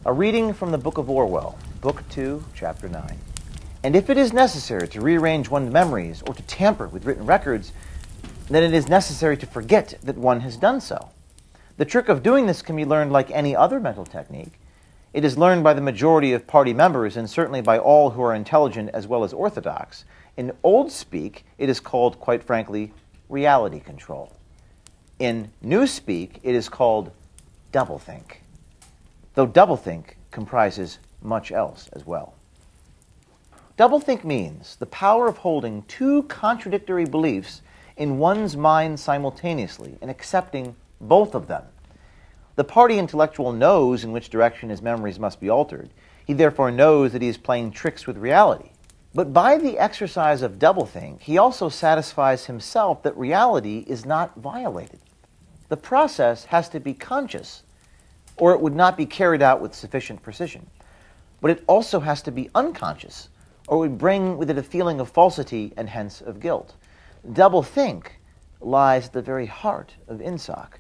A reading from the book of Orwell, Book 2, Chapter 9. And if it is necessary to rearrange one's memories or to tamper with written records, then it is necessary to forget that one has done so. The trick of doing this can be learned like any other mental technique. It is learned by the majority of party members and certainly by all who are intelligent as well as orthodox. In old speak, it is called, quite frankly, reality control. In new speak, it is called doublethink, though doublethink comprises much else as well. Doublethink means the power of holding two contradictory beliefs in one's mind simultaneously and accepting both of them. The party intellectual knows in which direction his memories must be altered. He therefore knows that he is playing tricks with reality. But by the exercise of doublethink, he also satisfies himself that reality is not violated. The process has to be conscious, or it would not be carried out with sufficient precision. But it also has to be unconscious, or it would bring with it a feeling of falsity and hence of guilt. Doublethink lies at the very heart of INSOC,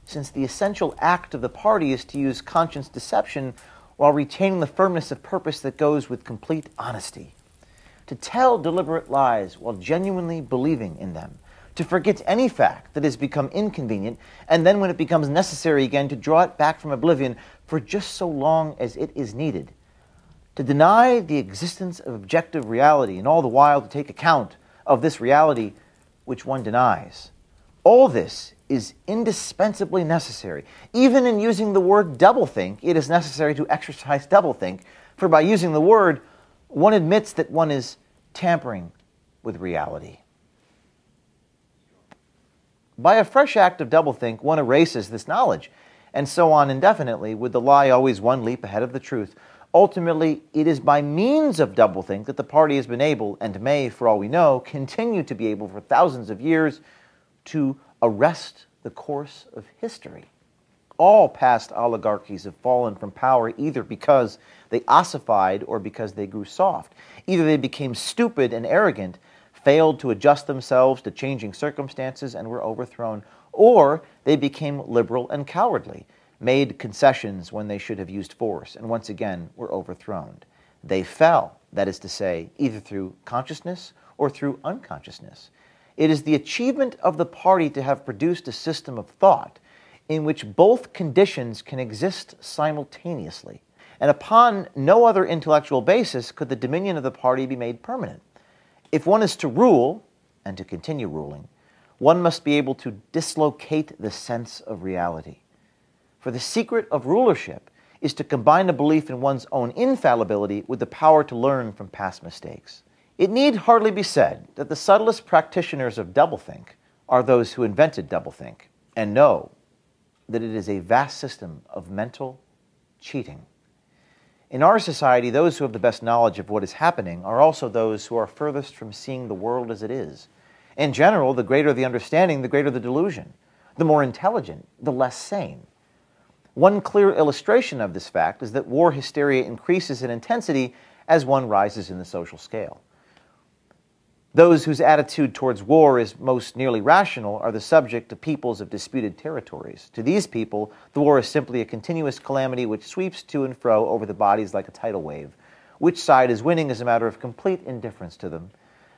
since the essential act of the party is to use conscious deception while retaining the firmness of purpose that goes with complete honesty. To tell deliberate lies while genuinely believing in them, to forget any fact that has become inconvenient, and then when it becomes necessary again to draw it back from oblivion for just so long as it is needed. To deny the existence of objective reality, and all the while to take account of this reality which one denies. All this is indispensably necessary. Even in using the word doublethink, it is necessary to exercise doublethink, for by using the word, one admits that one is tampering with reality. By a fresh act of doublethink, one erases this knowledge, and so on indefinitely, with the lie always one leap ahead of the truth. Ultimately, it is by means of doublethink that the party has been able, and may, for all we know, continue to be able for thousands of years, to arrest the course of history. All past oligarchies have fallen from power either because they ossified or because they grew soft. Either they became stupid and arrogant, failed to adjust themselves to changing circumstances and were overthrown, or they became liberal and cowardly, made concessions when they should have used force, and once again were overthrown. They fell, that is to say, either through consciousness or through unconsciousness. It is the achievement of the party to have produced a system of thought in which both conditions can exist simultaneously, and upon no other intellectual basis could the dominion of the party be made permanent. If one is to rule, and to continue ruling, one must be able to dislocate the sense of reality. For the secret of rulership is to combine a belief in one's own infallibility with the power to learn from past mistakes. It need hardly be said that the subtlest practitioners of doublethink are those who invented doublethink and know that it is a vast system of mental cheating. In our society, those who have the best knowledge of what is happening are also those who are furthest from seeing the world as it is. In general, the greater the understanding, the greater the delusion. The more intelligent, the less sane. One clear illustration of this fact is that war hysteria increases in intensity as one rises in the social scale. Those whose attitude towards war is most nearly rational are the subject of peoples of disputed territories. To these people, the war is simply a continuous calamity which sweeps to and fro over the bodies like a tidal wave. Which side is winning is a matter of complete indifference to them.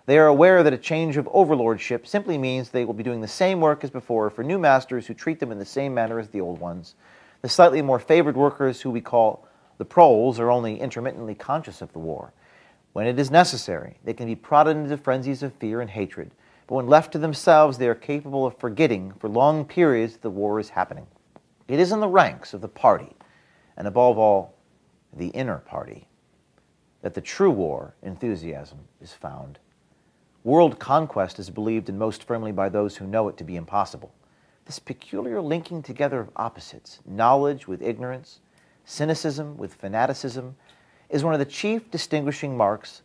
They are aware that a change of overlordship simply means they will be doing the same work as before for new masters who treat them in the same manner as the old ones. The slightly more favored workers, who we call the proles, are only intermittently conscious of the war. When it is necessary, they can be prodded into frenzies of fear and hatred, but when left to themselves, they are capable of forgetting for long periods that the war is happening. It is in the ranks of the party, and above all, the inner party, that the true war enthusiasm is found. World conquest is believed in most firmly by those who know it to be impossible. This peculiar linking together of opposites, knowledge with ignorance, cynicism with fanaticism, is one of the chief distinguishing marks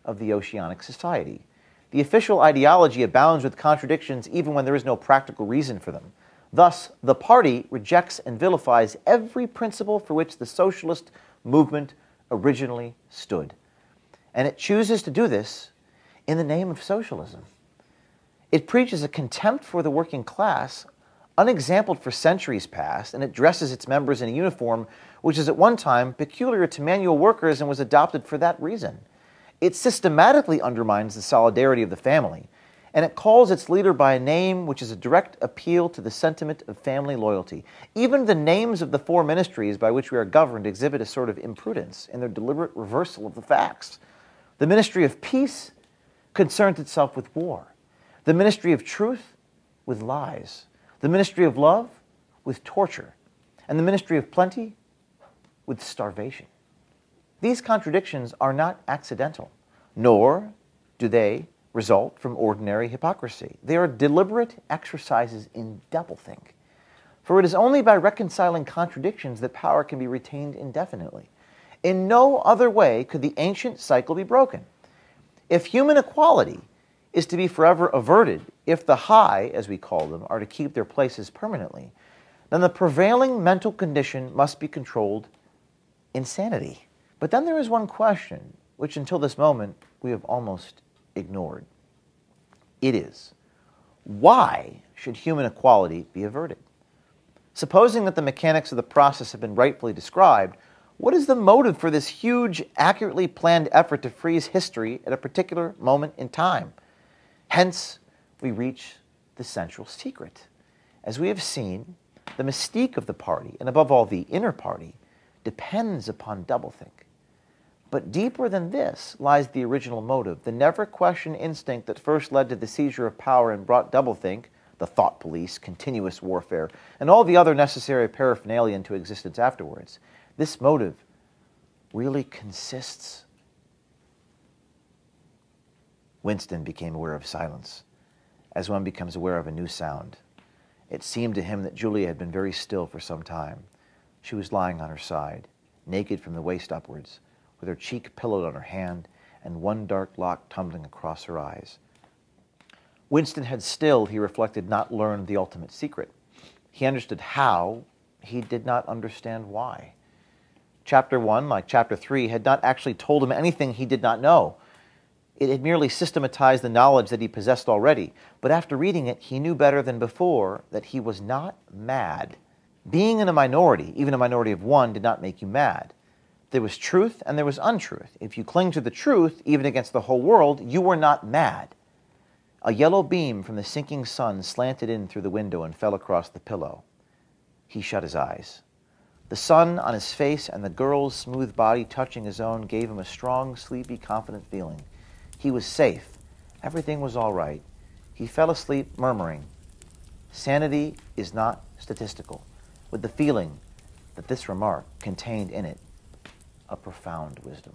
of the oceanic society. The official ideology abounds with contradictions even when there is no practical reason for them. Thus, the party rejects and vilifies every principle for which the socialist movement originally stood. And it chooses to do this in the name of socialism. It preaches a contempt for the working class unexampled for centuries past, and it dresses its members in a uniform which is at one time peculiar to manual workers and was adopted for that reason. It systematically undermines the solidarity of the family, and it calls its leader by a name which is a direct appeal to the sentiment of family loyalty. Even the names of the four ministries by which we are governed exhibit a sort of imprudence in their deliberate reversal of the facts. The ministry of peace concerns itself with war. The ministry of truth with lies. The ministry of love with torture. And the ministry of plenty with starvation. These contradictions are not accidental, nor do they result from ordinary hypocrisy. They are deliberate exercises in doublethink. For it is only by reconciling contradictions that power can be retained indefinitely. In no other way could the ancient cycle be broken. If human equality is to be forever averted, if the high, as we call them, are to keep their places permanently, then the prevailing mental condition must be controlled insanity. But then there is one question, which until this moment we have almost ignored. It is, why should human equality be averted? Supposing that the mechanics of the process have been rightfully described, what is the motive for this huge, accurately planned effort to freeze history at a particular moment in time? Hence, we reach the central secret. As we have seen, the mystique of the party, and above all the inner party, depends upon doublethink. But deeper than this lies the original motive, the never-questioned instinct that first led to the seizure of power and brought doublethink, the thought police, continuous warfare, and all the other necessary paraphernalia into existence afterwards. This motive really consists. Winston became aware of silence, as one becomes aware of a new sound. It seemed to him that Julia had been very still for some time. She was lying on her side, naked from the waist upwards, with her cheek pillowed on her hand and one dark lock tumbling across her eyes. Winston had still, he reflected, not learned the ultimate secret. He understood how, he did not understand why. Chapter 1, like Chapter 3, had not actually told him anything he did not know. It had merely systematized the knowledge that he possessed already, but after reading it, he knew better than before that he was not mad. Being in a minority, even a minority of one, did not make you mad. There was truth and there was untruth. If you cling to the truth, even against the whole world, you were not mad. A yellow beam from the sinking sun slanted in through the window and fell across the pillow. He shut his eyes. The sun on his face and the girl's smooth body touching his own gave him a strong, sleepy, confident feeling. He was safe. Everything was all right. He fell asleep murmuring, "Sanity is not statistical," with the feeling that this remark contained in it a profound wisdom.